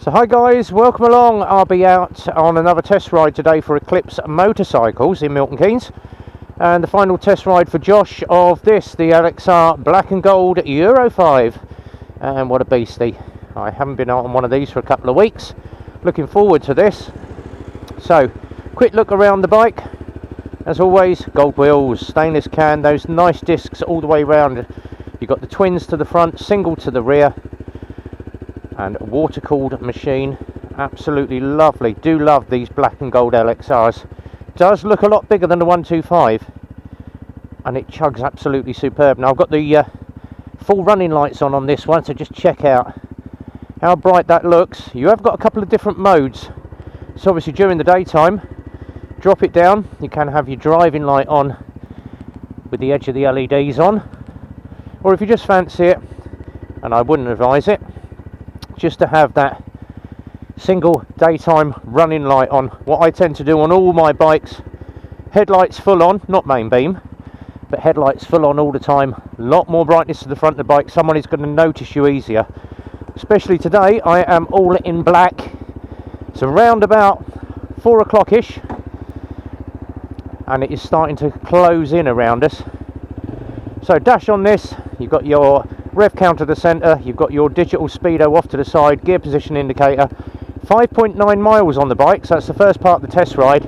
So hi guys, welcome along. I'll be out on another test ride today for Eclipse motorcycles in Milton Keynes, and the final test ride for Josh of this, the LXR black and gold Euro 5, and what a beastie. I haven't been out on one of these for a couple of weeks, looking forward to this. So quick look around the bike. As always, gold wheels, stainless can, those nice discs all the way around. You've got the twins to the front, single to the rear, and a water-cooled machine. Absolutely lovely. Do love these black and gold LXRs. Does look a lot bigger than the 125, and it chugs absolutely superb. Now I've got the full running lights on this one, so just check out how bright that looks. You have got a couple of different modes. So obviously during the daytime, drop it down, you can have your driving light on with the edge of the LEDs on, or if you just fancy it, and I wouldn't advise it, just to have that single daytime running light on. What I tend to do on all my bikes, headlights full on, not main beam, but headlights full on all the time. A lot more brightness to the front of the bike. Someone is going to notice you easier. Especially today, I am all in black. It's around about 4 o'clock ish, and it is starting to close in around us. So dash on this, you've got your rev counter to the centre, you've got your digital speedo off to the side, gear position indicator, 5.9 miles on the bike, so that's the first part of the test ride.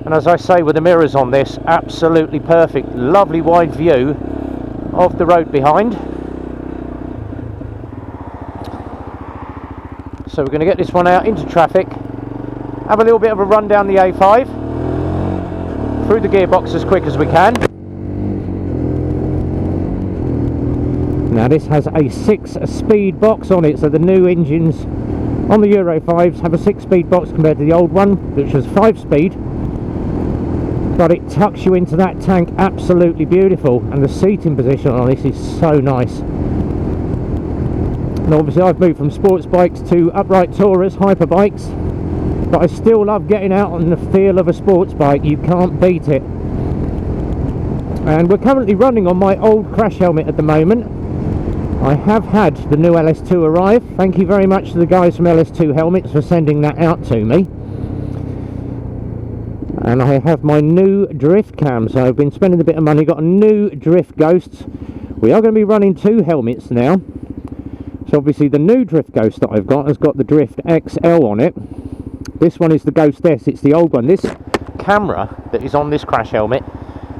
And as I say, with the mirrors on this, absolutely perfect, lovely wide view of the road behind. So we're going to get this one out into traffic, have a little bit of a run down the A5, through the gearbox as quick as we can. Now this has a 6-speed box on it, so the new engines on the Euro 5s have a 6-speed box compared to the old one, which was 5-speed. But it tucks you into that tank absolutely beautiful, and the seating position on this is so nice. Now obviously I've moved from sports bikes to upright tourers, hyper bikes, but I still love getting out on the feel of a sports bike. You can't beat it. And we're currently running on my old crash helmet at the moment. I have had the new LS2 arrive. Thank you very much to the guys from LS2 Helmets for sending that out to me. And I have my new drift cam, so I've been spending a bit of money, got a new Driftghost. We are going to be running 2 helmets now. So obviously the new Driftghost that I've got has got the Drift XL on it. This one is the Ghost S, it's the old one. This camera that is on this crash helmet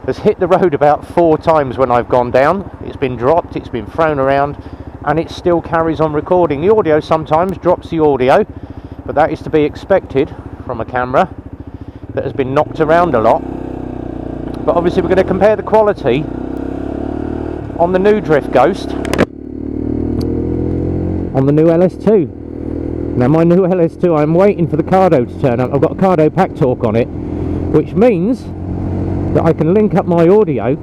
has hit the road about 4 times when I've gone down. It's been dropped, it's been thrown around, and it still carries on recording. The audio sometimes drops the audio, but that is to be expected from a camera that has been knocked around a lot. But obviously we're going to compare the quality on the new Driftghost on the new LS2. Now my new LS2, I'm waiting for the Cardo to turn up. I've got a Cardo pack torque on it, which means that I can link up my audio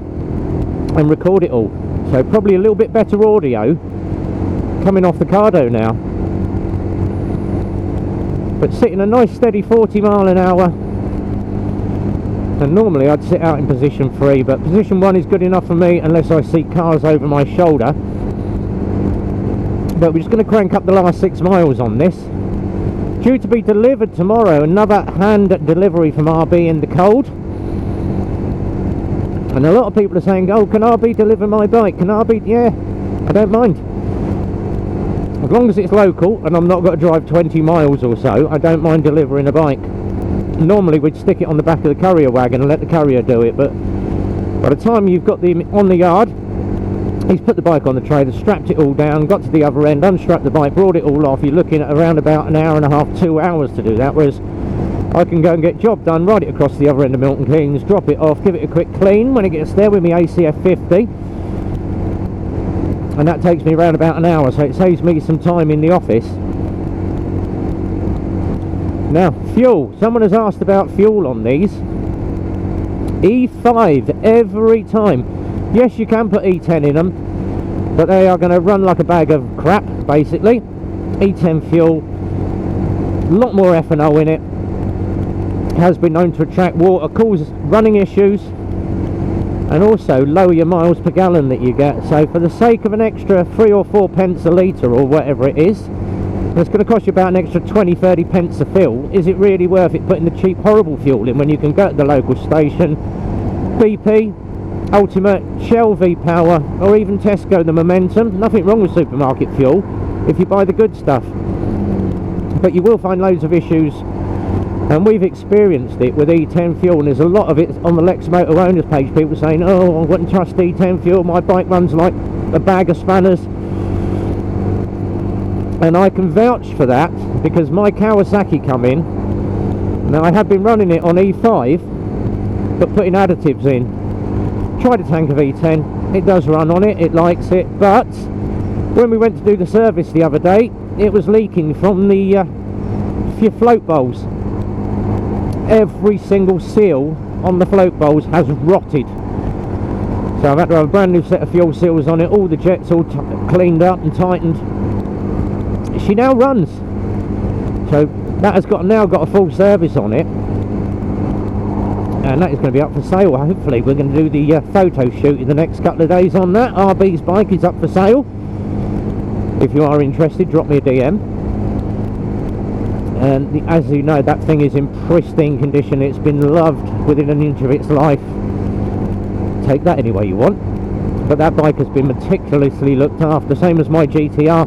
and record it all. So probably a little bit better audio coming off the Cardo now. But sitting a nice steady 40 mile an hour. And normally I'd sit out in position 3, but position 1 is good enough for me unless I see cars over my shoulder. But we're just going to crank up the last 6 miles on this. Due to be delivered tomorrow, another hand delivery from RB in the cold. And a lot of people are saying, oh, can RB deliver my bike? Can RB? Yeah, I don't mind. As long as it's local and I'm not got to drive 20 miles or so, I don't mind delivering a bike. Normally we'd stick it on the back of the courier wagon and let the courier do it, but by the time you've got them on the yard, he's put the bike on the trailer, strapped it all down, got to the other end, unstrapped the bike, brought it all off. You're looking at around about an hour and a half, 2 hours to do that, whereas I can go and get job done, ride it across the other end of Milton Keynes, drop it off, give it a quick clean when it gets there with my ACF 50, and that takes me around about an hour, so it saves me some time in the office. Now fuel, someone has asked about fuel on these. E5 every time. Yes, you can put E10 in them, but they are going to run like a bag of crap basically. E10 fuel, a lot more F&O in it. Has been known to attract water, cause running issues, and also lower your miles per gallon that you get. So for the sake of an extra 3 or 4 pence a litre or whatever it is, It's going to cost you about an extra 20-30 pence a fill. Is it really worth it putting the cheap horrible fuel in when you can go to the local station, BP, Ultimate, Shell V-Power, or even Tesco the Momentum? Nothing wrong with supermarket fuel if you buy the good stuff, but you will find loads of issues, and we've experienced it with E10 fuel, and there's a lot of it on the Lexmoto owners page, people saying, oh, I wouldn't trust E10 fuel, my bike runs like a bag of spanners. And I can vouch for that, because my Kawasaki come in. Now, I have been running it on E5, but putting additives in. Tried a tank of E10, it does run on it, it likes it, but when we went to do the service the other day, it was leaking from the float bowls. Every single seal on the float bowls has rotted. So I've had to have a brand new set of fuel seals on it, all the jets all cleaned up and tightened. She now runs, so that has now got a full service on it, and that is going to be up for sale. Hopefully we're going to do the photo shoot in the next couple of days on that. RB's bike is up for sale. If you are interested, drop me a DM. And as you know, that thing is in pristine condition. It's been loved within an inch of its life. Take that any way you want, but that bike has been meticulously looked after, same as my GTR.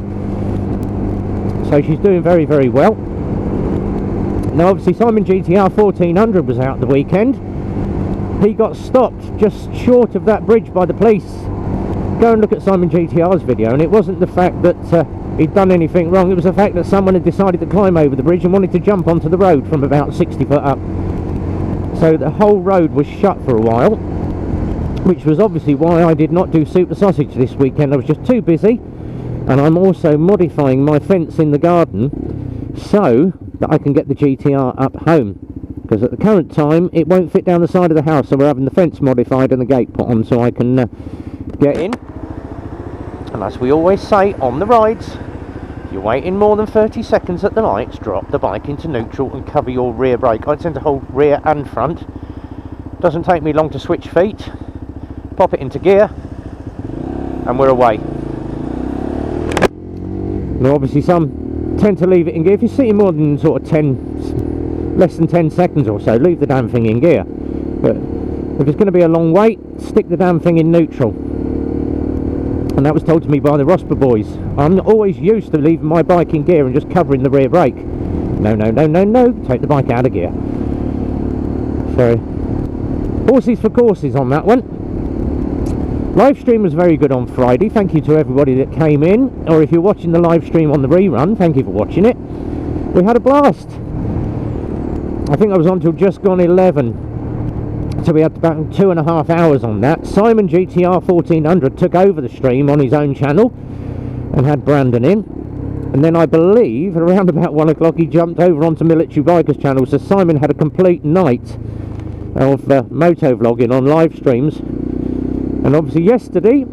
So she's doing very, very well. Now obviously Simon GTR 1400 was out the weekend. He got stopped just short of that bridge by the police. Go and look at Simon GTR's video, and it wasn't the fact that he'd done anything wrong, it was the fact that someone had decided to climb over the bridge and wanted to jump onto the road from about 60 foot up. So the whole road was shut for a while, which was obviously why I did not do Super Sausage this weekend. I was just too busy. And I'm also modifying my fence in the garden so that I can get the GTR up home, because at the current time it won't fit down the side of the house, so we're having the fence modified and the gate put on so I can get in. And as we always say on the rides, if you're waiting more than 30 seconds at the lights, drop the bike into neutral and cover your rear brake. I tend to hold rear and front. Doesn't take me long to switch feet, pop it into gear, and we're away. Now obviously some tend to leave it in gear. If you're sitting more than sort of less than 10 seconds or so, leave the damn thing in gear. But if it's going to be a long wait, stick the damn thing in neutral. And that was told to me by the Rosper boys. I'm always used to leaving my bike in gear and just covering the rear brake. No, no, no, no, no, take the bike out of gear. So, horses for courses on that one. Live stream was very good on Friday. Thank you to everybody that came in, or if you're watching the live stream on the rerun, thank you for watching it. We had a blast. I think I was on till just gone 11, so we had about 2.5 hours on that. Simon GTR 1400 took over the stream on his own channel and had Brandon in, and then I believe around about 1 o'clock he jumped over onto Military Biker's channel, so Simon had a complete night of moto vlogging on live streams. And obviously yesterday,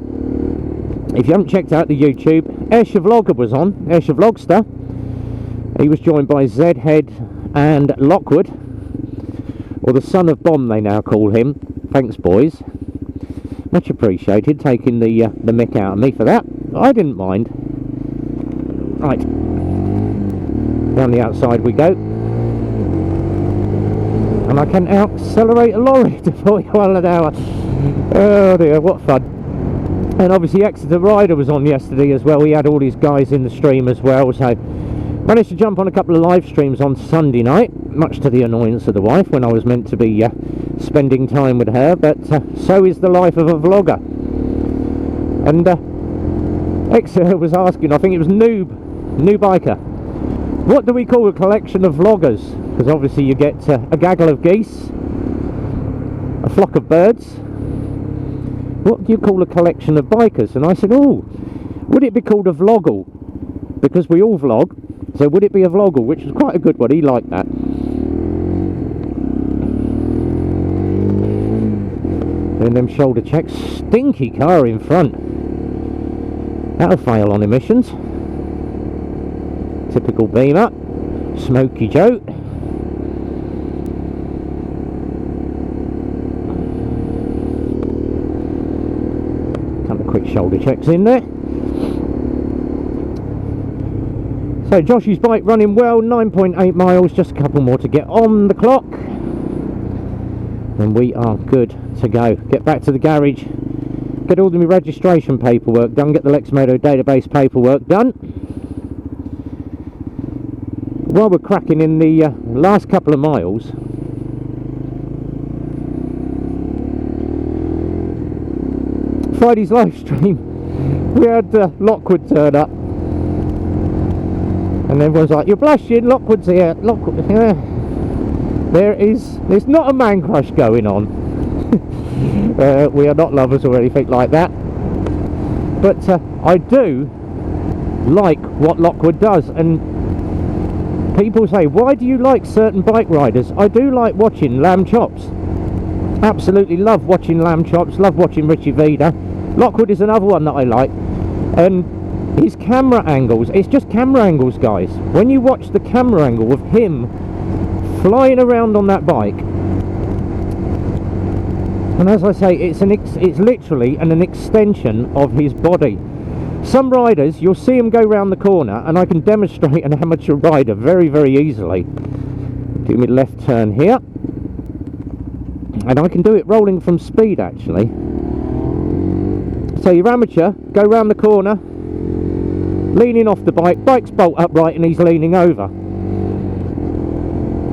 if you haven't checked out the YouTube, Ayrshire Vlogger was on, Ayrshire Vlogster. He was joined by Zhead and Lockwood, or the son of Bomb they now call him. Thanks boys, much appreciated, taking the mick out of me for that. I didn't mind. Right, down the outside we go. And I can accelerate a lorry to 41 an hour. Oh dear, what fun. And obviously Exeter Rider was on yesterday as well. We had all these guys in the stream as well, so managed to jump on a couple of live streams on Sunday night, much to the annoyance of the wife when I was meant to be spending time with her, but so is the life of a vlogger. And Exeter was asking, I think it was New Biker, what do we call a collection of vloggers? Because obviously you get a gaggle of geese, a flock of birds. What do you call a collection of bikers? And I said, oh, would it be called a vloggle? Because we all vlog, so would it be a vloggle? Which was quite a good one, he liked that. Doing them shoulder checks. Stinky car in front. That'll fail on emissions. Typical Beamer. Smoky Joe. Quick shoulder checks in there. So Josh's bike running well, 9.8 miles, just a couple more to get on the clock. And we are good to go. Get back to the garage, get all the registration paperwork done, get the Lexmoto database paperwork done. While we're cracking in the last couple of miles, Friday's live stream, we had Lockwood turn up, and everyone's like, "You're blushing, Lockwood's here." Lockwood, yeah. There's not a man crush going on. We are not lovers or anything like that, but I do like what Lockwood does. And people say, why do you like certain bike riders? I do like watching lamb chops. Absolutely love watching lamb chops, love watching Richie Vida. Lockwood is another one that I like. And his camera angles, it's just camera angles, guys. When you watch the camera angle of him flying around on that bike, and as I say, it's literally an extension of his body. Some riders, you'll see them go round the corner, and I can demonstrate an amateur rider very, very easily. Do me left turn here, and I can do it rolling from speed actually. So your amateur, go round the corner, leaning off the bike, bike's bolt upright and he's leaning over.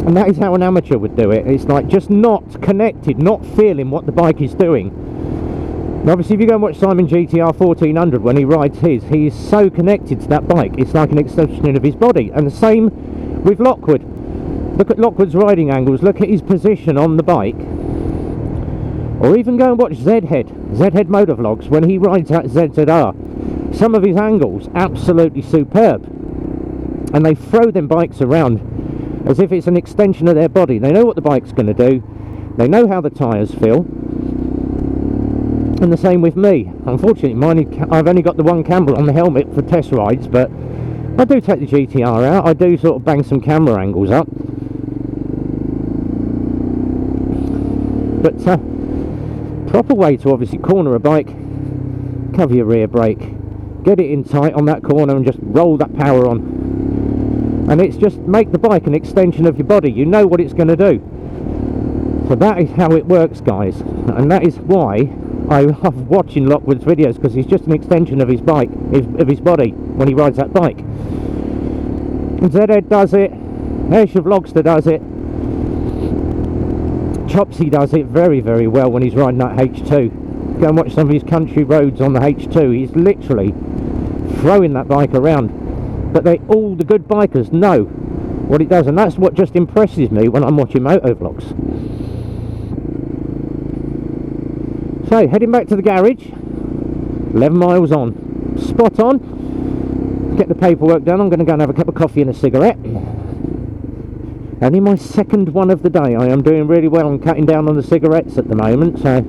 And that is how an amateur would do it. It's like just not connected, not feeling what the bike is doing. And obviously if you go and watch Simon GTR 1400 when he rides his, he is so connected to that bike, it's like an extension of his body. And the same with Lockwood. Look at Lockwood's riding angles, look at his position on the bike. Or even go and watch Zhead Motovlogs when he rides that ZZR. Some of his angles, absolutely superb. And they throw them bikes around as if it's an extension of their body. They know what the bike's going to do. They know how the tyres feel. And the same with me. Unfortunately, I've only got the one camera on the helmet for test rides, but I do take the GTR out. I do sort of bang some camera angles up. But proper way to obviously corner a bike, cover your rear brake, get it in tight on that corner and just roll that power on. And it's just make the bike an extension of your body. You know what it's going to do. So that is how it works, guys. And that is why I love watching Lockwood's videos, because he's just an extension of his bike, of his body when he rides that bike. And Zed does it, Vlogster does it, Chopsy does it very, very well when he's riding that H2. Go and watch some of his country roads on the H2. He's literally throwing that bike around. But all the good bikers know what it does, and that's what just impresses me when I'm watching Motovlogs. So heading back to the garage, 11 miles on, spot on. Get the paperwork done. I'm going to go and have a cup of coffee and a cigarette. Only my second one of the day. I am doing really well on cutting down on the cigarettes at the moment, so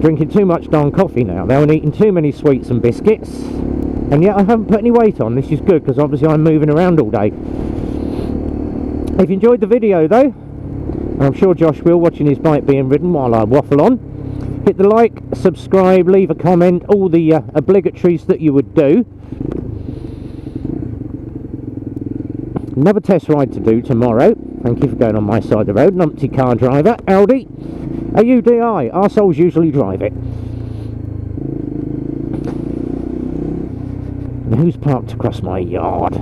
drinking too much darn coffee now though, and eating too many sweets and biscuits. And yet I haven't put any weight on. This is good, because obviously I'm moving around all day. If you enjoyed the video though, and I'm sure Josh will, watching his bike being ridden while I waffle on, hit the like, subscribe, leave a comment, all the obligatories that you would do. Another test ride to do tomorrow. Thank you for going on my side of the road. Numpty car driver, Audi, AUDI, arseholes usually drive it. And who's parked across my yard?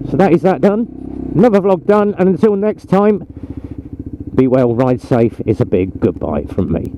So that is that done. Another vlog done, and until next time, be well, ride safe. It's a big goodbye from me.